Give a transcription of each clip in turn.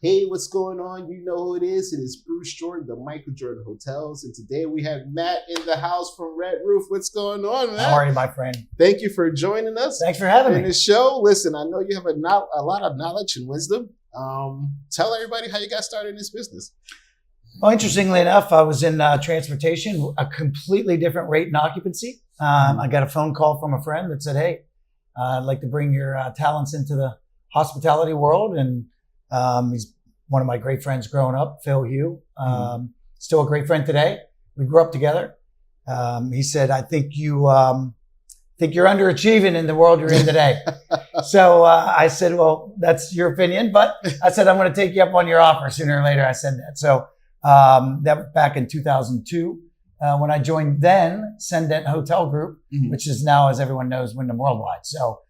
Hey, what's going on? You know who it is. It is Bruce Jordan, the Michael Jordan Hotels. And today we have Matt in the house from Red Roof. What's going on, Matt? How are you, my friend? Thank you for joining us. Thanks for having in me. the show. Listen, I know you have a lot of knowledge and wisdom. Tell everybody how you got started in this business. Well, interestingly enough, I was in transportation, a completely different rate and occupancy. I got a phone call from a friend that said, hey, I'd like to bring your talents into the hospitality world. And he's one of my great friends growing up, Phil Hugh, still a great friend today. We grew up together. He said, I think you're underachieving in the world you're in today. So I said, well, that's your opinion. But I said, I'm going to take you up on your offer sooner or later. I said that. So that was back in 2002 when I joined then Sendent Hotel Group, which is now, as everyone knows, Wyndham Worldwide. So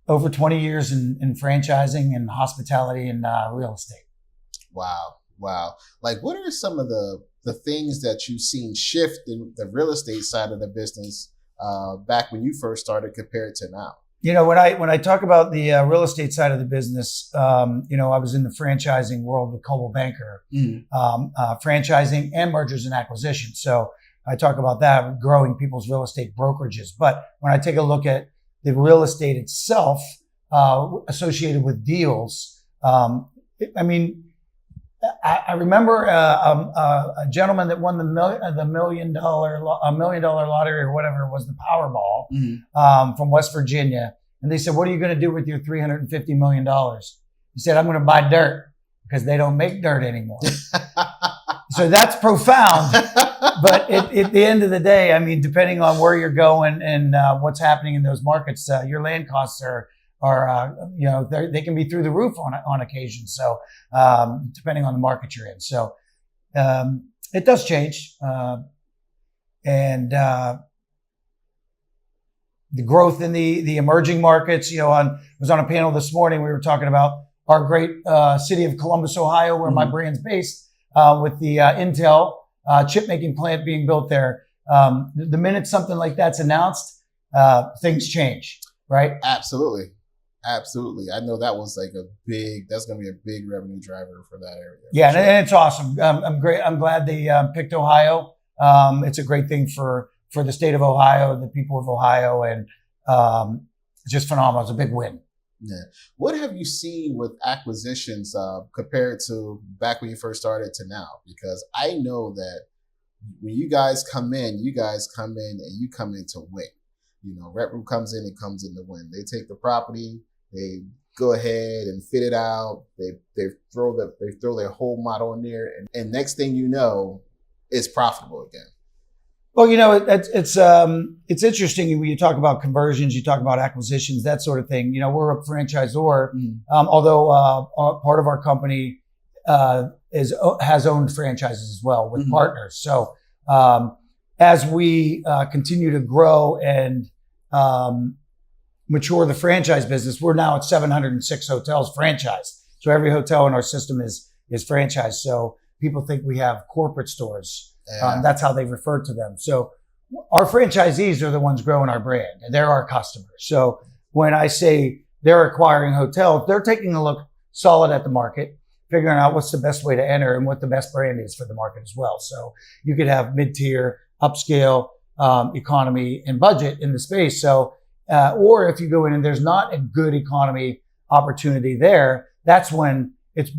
over 20 years in franchising and hospitality and real estate. Wow. Like, what are some of the things that you've seen shift in the real estate side of the business back when you first started compared to now? You know, when I talk about the real estate side of the business, I was in the franchising world with Coldwell Banker, franchising and mergers and acquisitions. So I talk about that, growing people's real estate brokerages. But when I take a look at the real estate itself associated with deals, I remember a gentleman that won the $1 million lottery or whatever it was, the Powerball, from West Virginia. And they said, what are you going to do with your $350 million? He said, I'm going to buy dirt because they don't make dirt anymore. So that's profound. But at the end of the day, I mean, depending on where you're going and what's happening in those markets, your land costs are they can be through the roof on occasion. So depending on the market you're in. So it does change. And the growth in the emerging markets, I was on a panel this morning. We were talking about our great city of Columbus, Ohio, where my brand's based, with the Intel chip making plant being built there. The minute something like that's announced, things change, right? Absolutely. I know that was that's going to be a big revenue driver for that area. Yeah, sure. And it's awesome. I'm glad they picked Ohio. It's a great thing for the state of Ohio, the people of Ohio, and it's just phenomenal. It's a big win. Yeah. What have you seen with acquisitions compared to back when you first started to now? Because I know that when you guys come in and you come in to win. Red Roof comes in and comes in to win. They take the property, they go ahead and fit it out. They throw their whole model in there, and next thing you know, it's profitable again. Well, it's interesting when you talk about conversions, you talk about acquisitions, that sort of thing. We're a franchisor, although part of our company has owned franchises as well with partners. So as we continue to grow and mature the franchise business, we're now at 706 hotels franchised. So every hotel in our system is franchised. So people think we have corporate stores. Yeah. That's how they refer to them. So our franchisees are the ones growing our brand, and they're our customers. So when I say they're acquiring hotels, they're taking a look solid at the market, figuring out what's the best way to enter and what the best brand is for the market as well. So you could have mid-tier, upscale, economy, and budget in the space. So, or if you go in and there's not a good economy opportunity there, that's when it's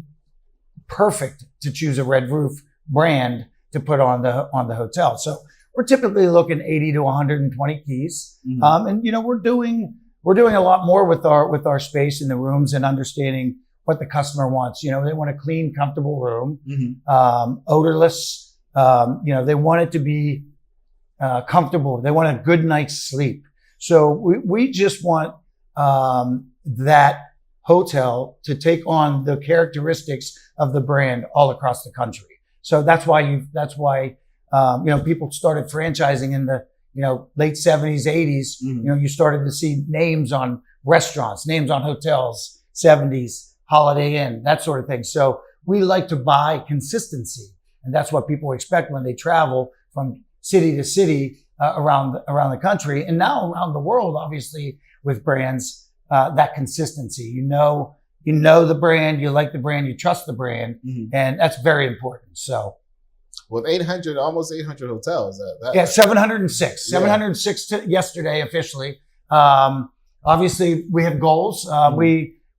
perfect to choose a Red Roof brand to put on the hotel. So we're typically looking 80 to 120 keys. And we're doing a lot more with our space in the rooms and understanding what the customer wants. They want a clean, comfortable room, odorless. They want it to be comfortable. They want a good night's sleep. So we just want that hotel to take on the characteristics of the brand all across the country. So that's why people started franchising in the late 70s, 80s. You started to see names on restaurants, names on hotels, 70s, Holiday Inn, that sort of thing. So we like to buy consistency, and that's what people expect when they travel from city to city around the country, and now around the world, obviously, with brands, that consistency. you know the brand, you like the brand, you trust the brand, and that's very important. So, with almost 800 hotels, yeah, 706, 706 yesterday officially. Obviously, we have goals.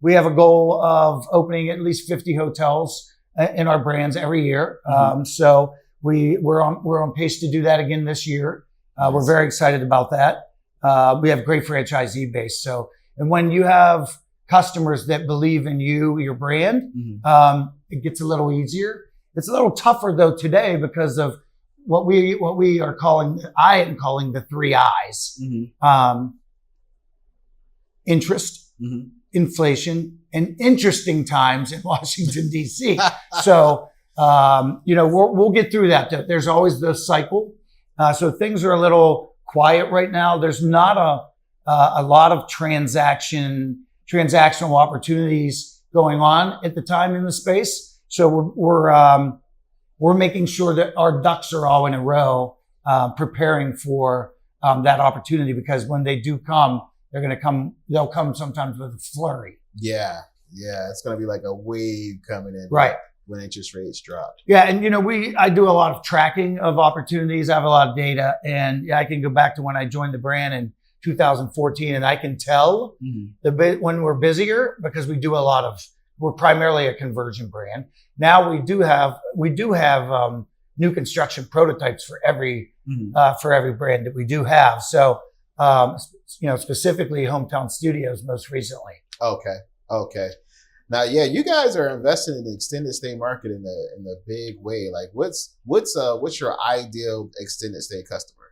We have a goal of opening at least 50 hotels in our brands every year. So we're on pace to do that again this year. We're very excited about that. We have great franchisee base. So, and when you have customers that believe in you, your brand, it gets a little easier. It's a little tougher though today because of what we are calling, I am calling the 3 I's. Interest, inflation, and interesting times in Washington, D.C. So, we'll get through that. There's always the cycle. So things are a little quiet right now. There's not a lot of transactional opportunities going on at the time in the space. So we're making sure that our ducks are all in a row, preparing for that opportunity, because when they do come, they'll come sometimes with a flurry. Yeah. It's going to be like a wave coming in. Right. When interest rates drop. Yeah. And, I do a lot of tracking of opportunities. I have a lot of data, and I can go back to when I joined the brand in 2014, and I can tell when we're busier, because we're primarily a conversion brand. Now we do have new construction prototypes for every brand that we do have. So, specifically Hometown Studios most recently. Okay. Now, you guys are investing in the extended stay market in a big way. Like, what's your ideal extended stay customer?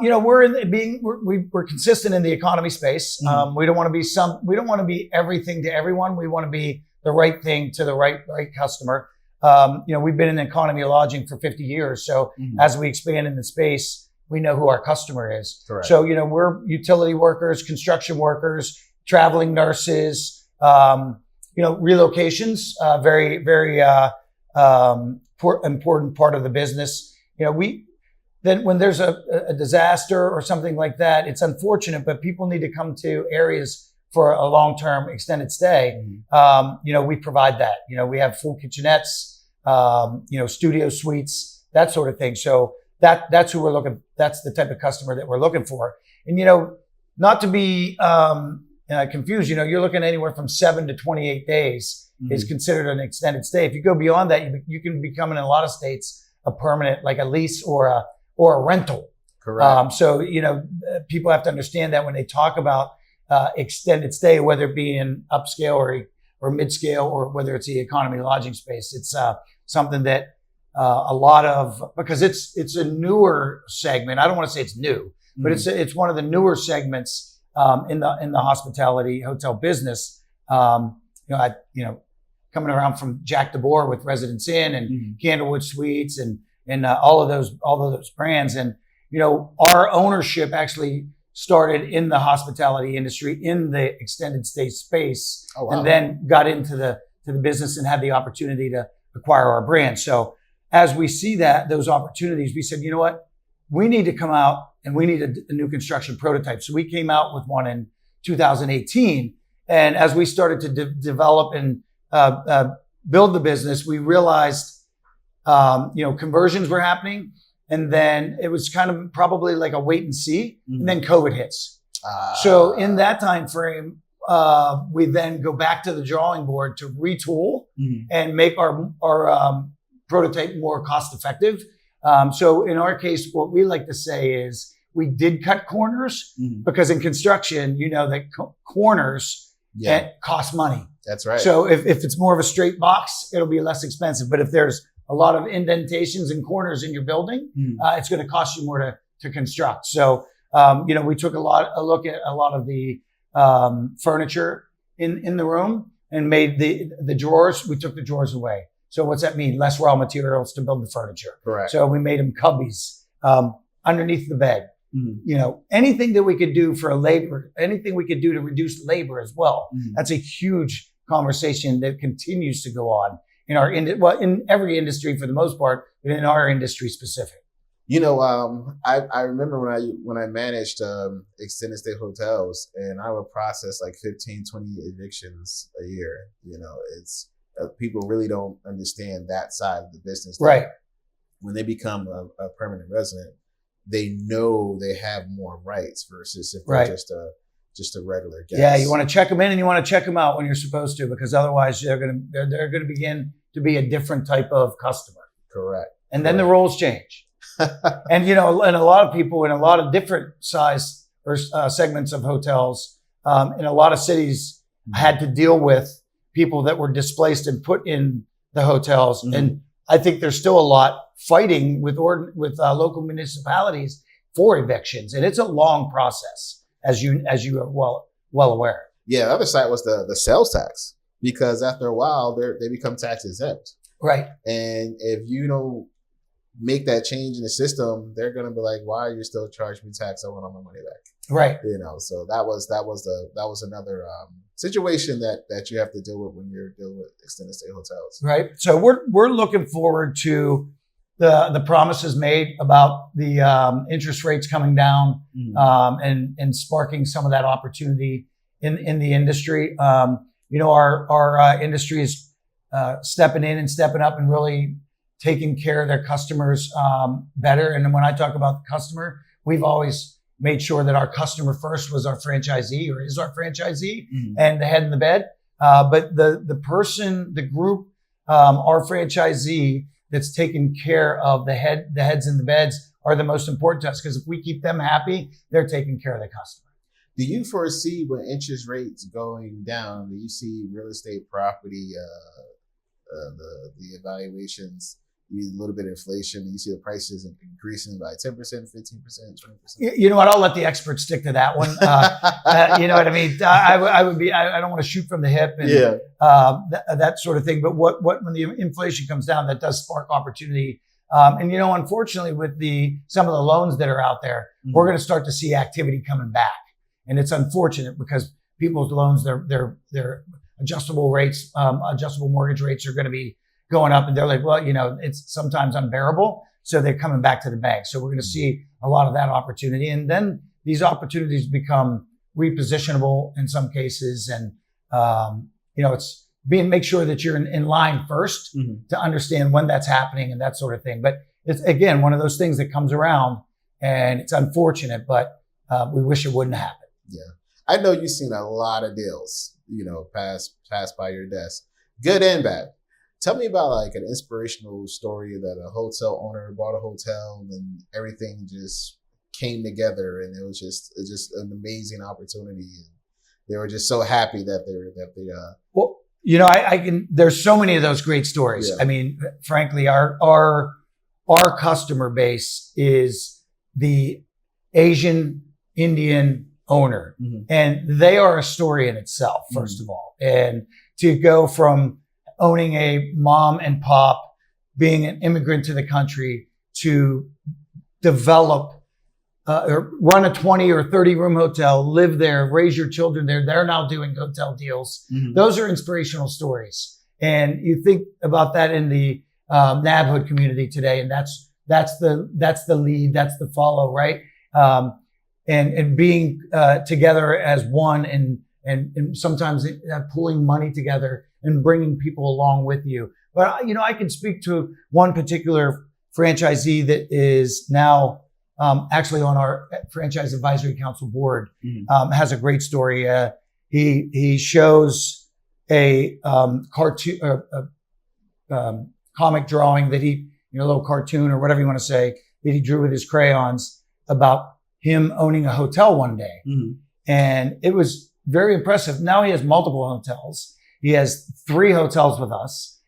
We're consistent in the economy space. We don't want to be everything to everyone. We want to be the right thing to the right customer. We've been in economy lodging for 50 years. So as we expand in the space, we know who our customer is. Correct. So, we're utility workers, construction workers, traveling nurses, relocations, very, very, important part of the business. Then when there's a disaster or something like that, it's unfortunate, but people need to come to areas for a long-term extended stay. We provide that. We have full kitchenettes, studio suites, that sort of thing. So that's who we're looking. That's the type of customer that we're looking for. And not to be confused. You're looking anywhere from 7 to 28 days is considered an extended stay. If you go beyond that, you can become in a lot of states a permanent, like a lease or a rental. Correct. So people have to understand that when they talk about extended stay, whether it be in upscale or mid-scale, or whether it's the economy lodging space, it's something that because it's a newer segment. I don't want to say it's new, but it's one of the newer segments in the hospitality hotel business. Coming around from Jack DeBoer with Residence Inn and Candlewood Suites and all of those brands, and our ownership actually started in the hospitality industry in the extended stay space, and then got into the business and had the opportunity to acquire our brand. So as we see those opportunities, we said, we need to come out and we need a new construction prototype. So we came out with one in 2018. And as we started to develop and build the business, we realized, conversions were happening. And then it was kind of probably like a wait and see. And then COVID hits. So in that time frame, we then go back to the drawing board to retool and make our prototype more cost effective. So in our case, what we like to say is we did cut corners because in construction, that corners cost money. That's right. So if it's more of a straight box, it'll be less expensive. But if there's a lot of indentations and corners in your building, it's going to cost you more to construct. So, we took a look at a lot of the furniture in the room and made the drawers. We took the drawers away. So what's that mean? Less raw materials to build the furniture. Correct. So we made them cubbies underneath the bed. Anything that we could do for labor, anything we could do to reduce labor as well. That's a huge conversation that continues to go on in in every industry for the most part, but in our industry specific. I remember when I managed extended stay hotels, and I would process like 15, 20 evictions a year. It's people really don't understand that side of the business. Right. When they become a permanent resident, they know they have more rights versus if they're just a regular guest. Yeah, you want to check them in and you want to check them out when you're supposed to, because otherwise they're going to begin to be a different type of customer. Correct. And then the roles change. And and a lot of people in a lot of different size or segments of hotels in a lot of cities had to deal with people that were displaced and put in the hotels. Mm-hmm. And I think there's still a lot fighting with local municipalities for evictions, and it's a long process, as you are well aware. Yeah, the other side was the sales tax, because after a while they become tax exempt. Right. And if you don't make that change in the system, they're going to be like, why are you still charging me tax? I want all my money back. Right. So that was another situation that you have to deal with when you're dealing with extended stay hotels. Right. So we're looking forward to the promises made about the interest rates coming down, and sparking some of that opportunity in the industry. Our industry is stepping in and stepping up and really taking care of their customers better. And when I talk about the customer, we've always made sure that our customer first was our franchisee, or is our franchisee, and the head in the bed. But the person, the group, our franchisee that's taking care of the heads in the beds are the most important to us, because if we keep them happy, they're taking care of the customer. Do you foresee, when interest rates going down, do you see real estate property, the evaluations, a little bit of inflation, you see the prices increasing by 10%, 15%, 20%? You know what? I'll let the experts stick to that one. You know what I mean? I don't want to shoot from the hip and that sort of thing. But when the inflation comes down, that does spark opportunity. And unfortunately, with some of the loans that are out there, we're going to start to see activity coming back. And it's unfortunate because people's loans, their adjustable rates, adjustable mortgage rates are going to be going up, and they're like, well, it's sometimes unbearable. So they're coming back to the bank. So we're going to see a lot of that opportunity. And then these opportunities become repositionable in some cases. And, it's make sure that you're in line first to understand when that's happening and that sort of thing. But it's, again, one of those things that comes around, and it's unfortunate, but we wish it wouldn't happen. Yeah. I know you've seen a lot of deals, pass by your desk, good and bad. Tell me about like an inspirational story that a hotel owner bought a hotel and everything just came together, and it was just an amazing opportunity. And they were just so happy that well, I can. There's so many of those great stories. Yeah. I mean, frankly, our customer base is the Asian Indian owner, and they are a story in itself. First of all, and to go from owning a mom and pop, being an immigrant to the country, to develop or run a 20 or 30 room hotel, live there, raise your children there. They're now doing hotel deals. Those are inspirational stories. And you think about that in the NABhood community today, and that's the lead, that's the follow, right? And being together as one, and sometimes pulling money together and bringing people along with you. But, I can speak to one particular franchisee that is now actually on our Franchise Advisory Council board, has a great story. He shows a cartoon, comic drawing that a little cartoon or whatever you want to say, that he drew with his crayons about him owning a hotel one day. And it was very impressive. Now he has multiple hotels. He has 3 hotels with us,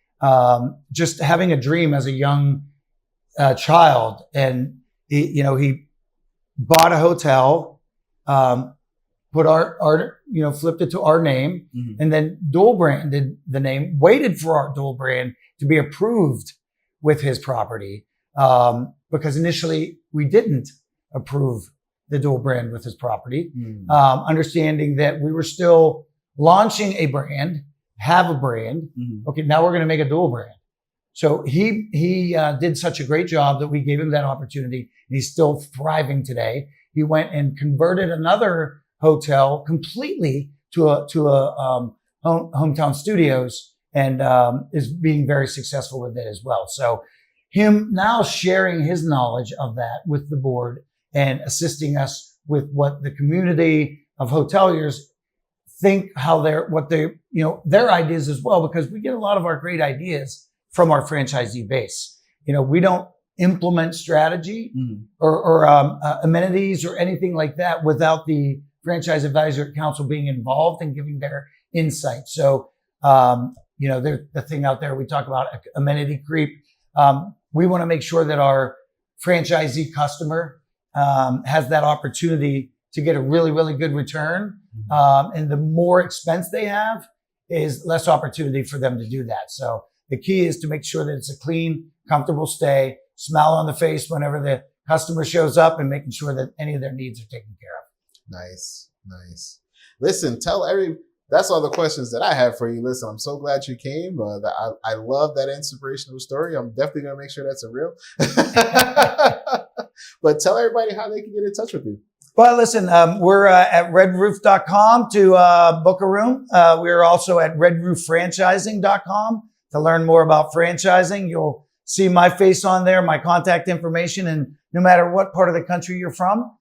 just having a dream as a young child. And he bought a hotel, put our flipped it to our name, and then dual branded the name, waited for our dual brand to be approved with his property. Because initially we didn't approve the dual brand with his property, understanding that we were still launching a brand, have a brand. Okay, now we're going to make a dual brand. So he did such a great job that we gave him that opportunity, and he's still thriving today. He went and converted another hotel completely to a hometown studios, and is being very successful with it as well. So him now sharing his knowledge of that with the board and assisting us with what the community of hoteliers think, their ideas as well, because we get a lot of our great ideas from our franchisee base. We don't implement strategy or amenities or anything like that without the franchise advisory council being involved and giving their insight. So, there's the thing out there, we talk about amenity creep. We want to make sure that our franchisee customer has that opportunity to get a really, really good return. And the more expense they have is less opportunity for them to do that. So the key is to make sure that it's a clean, comfortable stay, smile on the face whenever the customer shows up, and making sure that any of their needs are taken care of. Nice. Listen, that's all the questions that I have for you. Listen, I'm so glad you came. I love that inspirational story. I'm definitely going to make sure that's a real. But tell everybody how they can get in touch with you. Well, listen, we're at redroof.com to book a room. We're also at redrooffranchising.com to learn more about franchising. You'll see my face on there, my contact information, and no matter what part of the country you're from,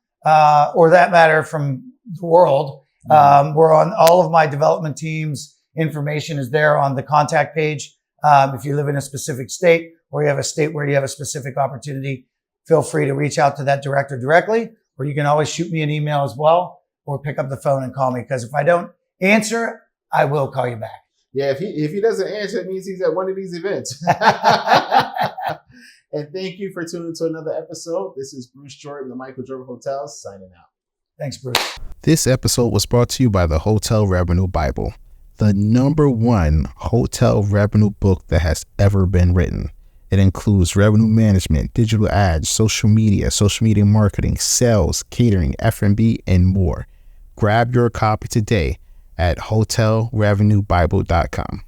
or that matter from the world, we're on all of my development teams. Information is there on the contact page. If you live in a specific state, or you have a state where you have a specific opportunity, feel free to reach out to that director directly, or you can always shoot me an email as well, or pick up the phone and call me, because if I don't answer, I will call you back. Yeah, if he doesn't answer, it means he's at one of these events. And thank you for tuning to another episode. This is Bruce Jordan, the Michael Jordan Hotels, signing out. Thanks, Bruce. This episode was brought to you by the Hotel Revenue Bible, the #1 hotel revenue book that has ever been written. It includes revenue management, digital ads, social media marketing, sales, catering, F&B, and more. Grab your copy today at hotelrevenuebible.com.